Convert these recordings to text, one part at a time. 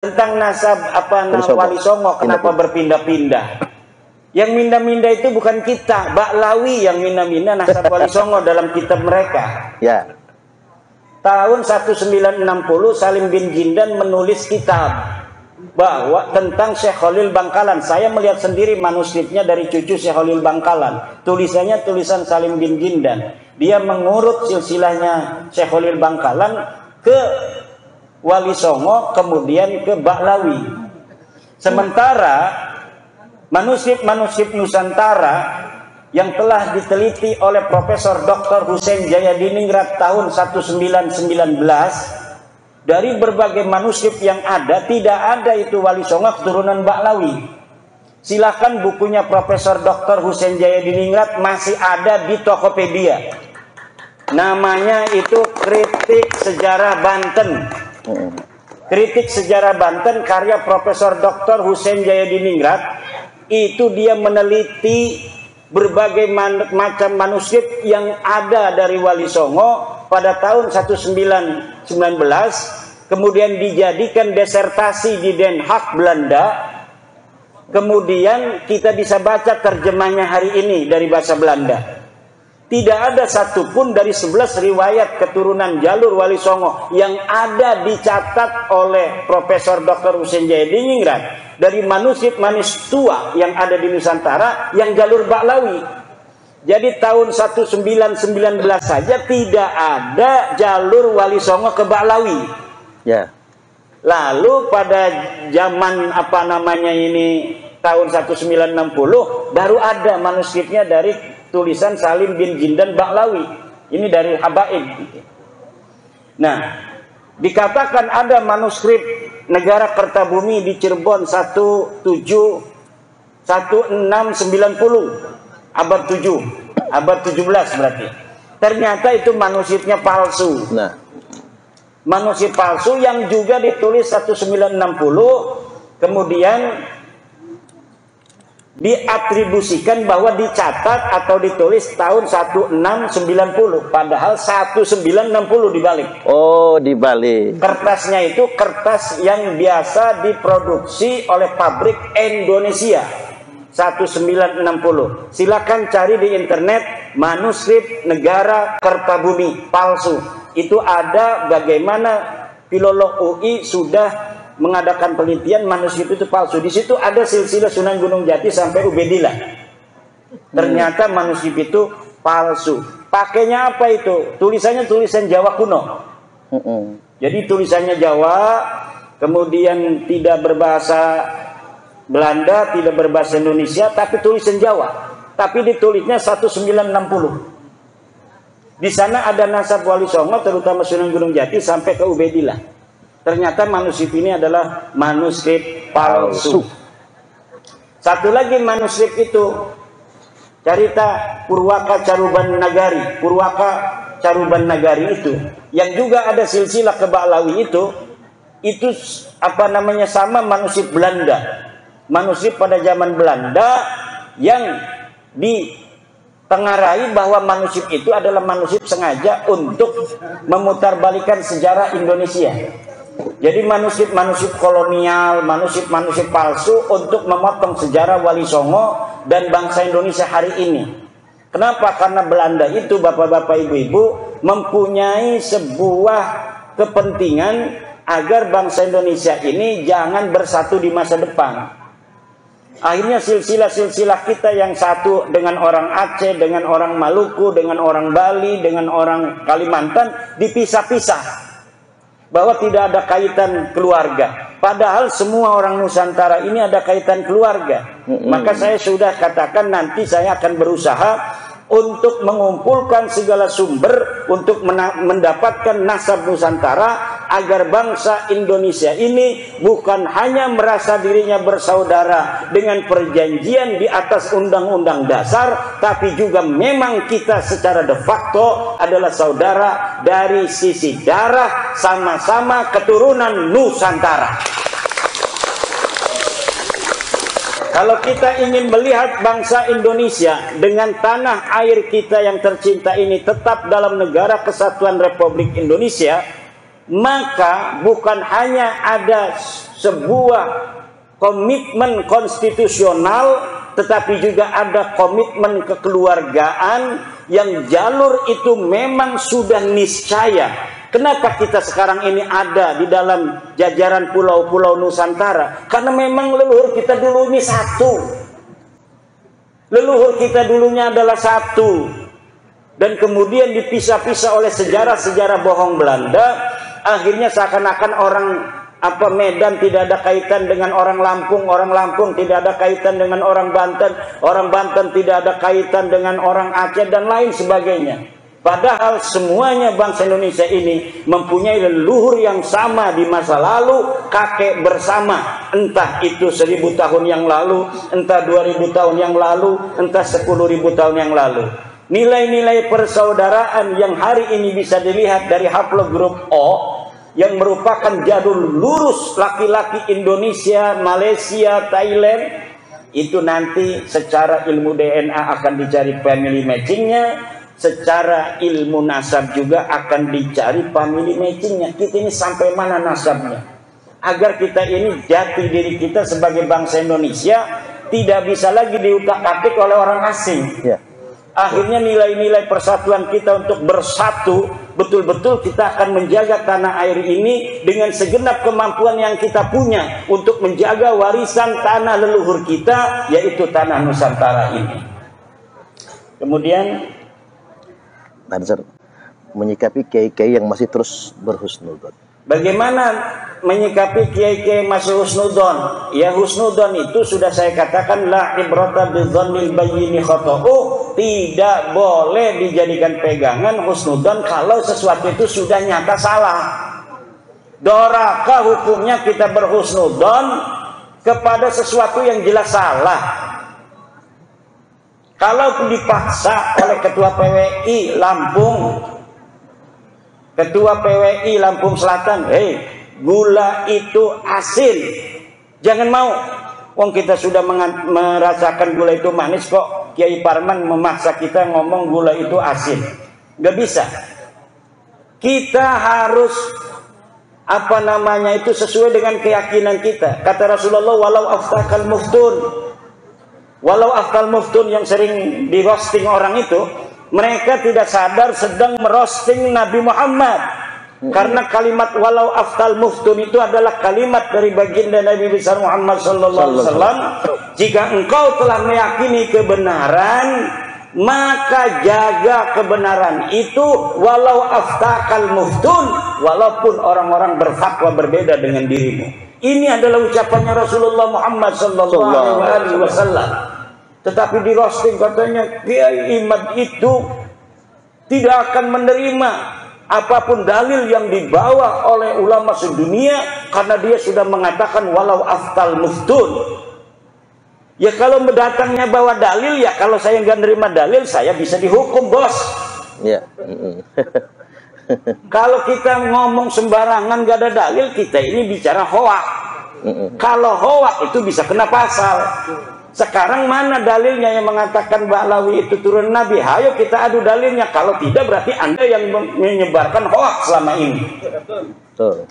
tentang nasab Wali Songo kenapa berpindah-pindah. Yang mindah-mindah itu bukan kita, Baklawi yang mindah-mindah nasab Wali Songo dalam kitab mereka. Ya. Tahun 1960 Salim bin Jindan menulis kitab bahwa tentang Syekh Khalil Bangkalan. Saya melihat sendiri manuskripnya dari cucu Syekh Khalil Bangkalan. Tulisannya tulisan Salim bin Jindan. Dia mengurut silsilahnya Syekh Khalil Bangkalan ke Wali Songo, kemudian ke Baklawi. Sementara manuskrip-manuskrip Nusantara yang telah diteliti oleh Profesor Dr. Husein Jayadiningrat tahun 1919, dari berbagai manuskrip yang ada, tidak ada itu Wali Songo keturunan Baklawi. Silakan bukunya Profesor Dr. Husein Jayadiningrat masih ada di Tokopedia. Namanya itu Kritik Sejarah Banten. Kritik Sejarah Banten karya Profesor Dr. Husein Jayadiningrat. Itu dia meneliti berbagai macam manuskrip yang ada dari Wali Songo pada tahun 1919, kemudian dijadikan desertasi di Den Haag, Belanda. Kemudian kita bisa baca terjemahnya hari ini dari bahasa Belanda. Tidak ada satupun dari 11 riwayat keturunan jalur Wali Songo yang ada dicatat oleh Profesor Dr. Husein Jayadiningrat dari manuskrip-manuskrip tua yang ada di Nusantara yang jalur Baklawi. Jadi tahun 1919 saja tidak ada jalur Wali Songo ke Baklawi. Ya. Lalu pada zaman tahun 1960 baru ada manuskripnya dari tulisan Salim bin Jindan Baklawi. Ini dari Habaib. Nah, dikatakan ada manuskrip Negara Kertabumi di Cirebon 1690 abad 7, abad 17 berarti. Ternyata itu manuskripnya palsu. Nah, manuskrip palsu yang juga ditulis 1960 kemudian diatribusikan bahwa dicatat atau ditulis tahun 1690, padahal 1960 dibalik. Oh, dibalik. Kertasnya itu kertas yang biasa diproduksi oleh pabrik Indonesia. 1960. Silakan cari di internet manuskrip Negara Kertabumi palsu. Itu ada bagaimana filolog UI sudah mengadakan penelitian manuskrip itu palsu. Di situ ada silsilah Sunan Gunung Jati sampai Ubedillah. Ternyata manuskrip itu palsu. Pakainya apa itu? Tulisannya tulisan Jawa kuno. Jadi tulisannya Jawa, kemudian tidak berbahasa Belanda, tidak berbahasa Indonesia, tapi tulisan Jawa. Tapi ditulisnya 1960. Di sana ada nasab Wali Songo, terutama Sunan Gunung Jati sampai ke Ubedillah. Ternyata manuskrip ini adalah manuskrip palsu. Satu lagi manuskrip itu cerita Purwaka Caruban Nagari. Purwaka Caruban Nagari itu yang juga ada silsilah ke Baklawi itu sama manuskrip Belanda. Manuskrip pada zaman Belanda yang ditengarai bahwa manuskrip itu adalah manuskrip sengaja untuk memutarbalikan sejarah Indonesia. Jadi manuskrip-manuskrip kolonial, manuskrip-manuskrip palsu untuk memotong sejarah Wali Songo dan bangsa Indonesia hari ini. Kenapa? Karena Belanda itu, bapak-bapak, ibu-ibu, mempunyai sebuah kepentingan agar bangsa Indonesia ini jangan bersatu di masa depan. Akhirnya silsilah-silsilah kita yang satu dengan orang Aceh, dengan orang Maluku, dengan orang Bali, dengan orang Kalimantan dipisah-pisah. Bahwa tidak ada kaitan keluarga. Padahal semua orang Nusantara ini ada kaitan keluarga. Maka saya sudah katakan nanti saya akan berusaha untuk mengumpulkan segala sumber untuk mendapatkan nasab Nusantara agar bangsa Indonesia ini bukan hanya merasa dirinya bersaudara dengan perjanjian di atas Undang-Undang Dasar, tapi juga memang kita secara de facto adalah saudara dari sisi darah, sama-sama keturunan Nusantara. Kalau kita ingin melihat bangsa Indonesia dengan tanah air kita yang tercinta ini tetap dalam negara kesatuan Republik Indonesia, maka bukan hanya ada sebuah komitmen konstitusional, tetapi juga ada komitmen kekeluargaan yang jalur itu memang sudah niscaya. Kenapa kita sekarang ini ada di dalam jajaran pulau-pulau Nusantara? Karena memang leluhur kita dulu ini satu. Leluhur kita dulunya adalah satu. Dan kemudian dipisah-pisah oleh sejarah-sejarah bohong Belanda. Akhirnya seakan-akan orang Medan tidak ada kaitan dengan orang Lampung tidak ada kaitan dengan orang Banten tidak ada kaitan dengan orang Aceh dan lain sebagainya. Padahal semuanya bangsa Indonesia ini mempunyai leluhur yang sama di masa lalu, kakek bersama, entah itu 1000 tahun yang lalu, entah 2000 tahun yang lalu, entah 10.000 tahun yang lalu. Nilai-nilai persaudaraan yang hari ini bisa dilihat dari haplogrup O, yang merupakan jalur lurus laki-laki Indonesia, Malaysia, Thailand, itu nanti secara ilmu DNA akan dicari family matchingnya, secara ilmu nasab juga akan dicari family matchingnya. Kita ini sampai mana nasabnya, agar kita ini jati diri kita sebagai bangsa Indonesia tidak bisa lagi diutak-atik oleh orang asing. Akhirnya nilai-nilai persatuan kita untuk bersatu, betul-betul kita akan menjaga tanah air ini dengan segenap kemampuan yang kita punya untuk menjaga warisan tanah leluhur kita, yaitu tanah Nusantara ini. Kemudian menyikapi kiai-kiai yang masih terus berhusnudzon. Bagaimana menyikapi kiai-kiai masih husnudzon? Ya, husnudzon itu sudah saya katakan, la ibrata bidzannil bayyini khata'u, tidak boleh dijadikan pegangan husnudzon kalau sesuatu itu sudah nyata salah. Dorakah hukumnya kita berhusnudzon kepada sesuatu yang jelas salah? Kalau dipaksa oleh ketua PWI Lampung, ketua PWI Lampung Selatan, gula itu asin, jangan mau. Wong kita sudah merasakan gula itu manis, kok Kiai Parman memaksa kita ngomong gula itu asin? Gak bisa. Kita harus itu sesuai dengan keyakinan kita. Kata Rasulullah, walau aftakal muftun, walau aftal muftun yang sering di roasting orang itu, mereka tidak sadar sedang merosting Nabi Muhammad. Karena kalimat walau aftal muftun itu adalah kalimat dari baginda Nabi besar Muhammad sallallahu alaihi wasallam. Jika engkau telah meyakini kebenaran, maka jaga kebenaran itu walau aftakal muftun, walaupun orang-orang berfatwa berbeda dengan dirimu. Ini adalah ucapannya Rasulullah Muhammad sallallahu alaihi wasallam. Tetapi di roasting katanya Kiai Imad itu tidak akan menerima apapun dalil yang dibawa oleh ulama sedunia karena dia sudah mengatakan walau aftal muftun. Ya kalau mendatangnya bawa dalil, ya kalau saya nggak nerima dalil saya bisa dihukum, bos. Ya. Kalau kita ngomong sembarangan gak ada dalil, kita ini bicara hoak. Kalau hoak itu bisa kena pasal. Sekarang mana dalilnya yang mengatakan Ba'lawi itu turun Nabi? Ayo kita adu dalilnya. Kalau tidak berarti Anda yang menyebarkan hoak selama ini. Betul.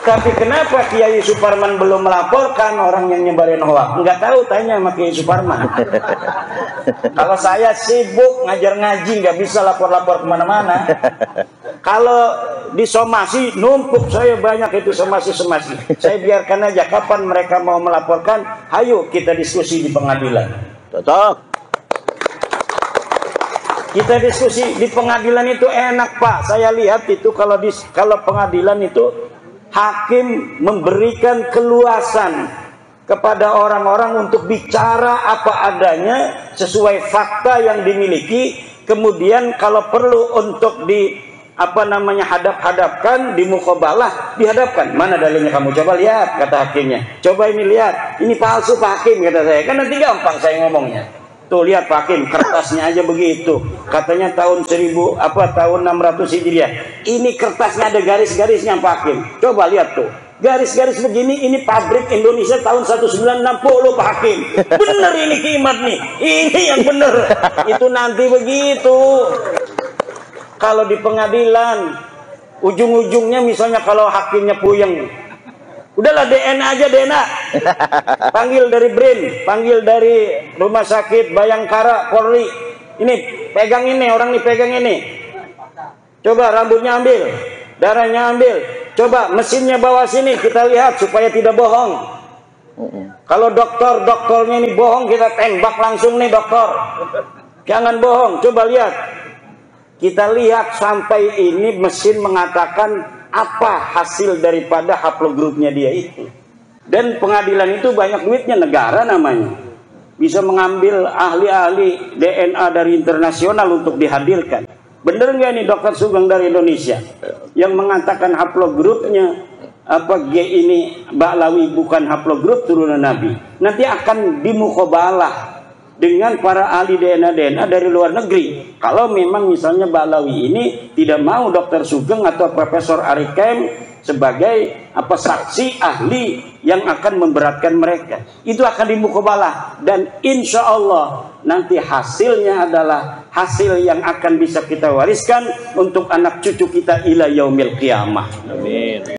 Tapi kenapa Kiai Suparman belum melaporkan orang yang nyebarin hoak? Enggak tahu, tanya sama Kiai Suparman. Kalau saya sibuk ngajar ngaji, nggak bisa lapor-lapor kemana-mana. Kalau di somasi numpuk saya banyak itu somasi. Saya biarkan aja, kapan mereka mau melaporkan, ayo kita diskusi di pengadilan. Cocok. Kita diskusi di pengadilan itu enak, Pak. Saya lihat itu kalau pengadilan itu hakim memberikan keluasan kepada orang-orang untuk bicara apa adanya sesuai fakta yang dimiliki. Kemudian kalau perlu untuk hadap-hadapkan, di muqabalah dihadapkan. Mana dalilnya kamu? Coba lihat, kata hakimnya. Coba ini lihat, ini palsu Pak Hakim, kata saya. Kan nanti gampang saya ngomongnya. Tuh lihat Pak Hakim, kertasnya aja begitu. Katanya tahun 600 Hijriah. Ini kertasnya ada garis-garisnya Pak Hakim. Coba lihat tuh. Garis-garis begini, ini pabrik Indonesia tahun 1960 Pak Hakim. Bener ini kimat nih. Ini yang bener. Itu nanti begitu. Kalau di pengadilan, ujung-ujungnya misalnya kalau hakimnya puyeng, Udahlah DNA aja, DNA. Panggil dari BRIN, panggil dari Rumah Sakit Bayangkara Polri. Ini pegang ini, orang nih pegang ini. Coba rambutnya ambil, darahnya ambil. Coba mesinnya bawa sini, kita lihat supaya tidak bohong. Kalau dokternya ini bohong, kita tembak langsung nih dokter. Jangan bohong, coba lihat. Kita lihat sampai ini mesin mengatakan apa hasil daripada haplogrupnya dia itu. Dan pengadilan itu banyak duitnya, negara namanya. Bisa mengambil ahli-ahli DNA dari internasional untuk dihadirkan. Bener nggak nih dokter Sugeng dari Indonesia yang mengatakan haplogrupnya apa G ini Ba'lawi bukan haplogrup turunan Nabi? Nanti akan dimukobalah dengan para ahli DNA dari luar negeri. Kalau memang misalnya Ba'lawi ini tidak mau Dr. Sugeng atau Profesor Arikem sebagai apa saksi ahli yang akan memberatkan mereka, itu akan dimukobalah, dan insya Allah nanti hasilnya adalah hasil yang akan bisa kita wariskan untuk anak cucu kita ila yaumil qiyamah. Amin.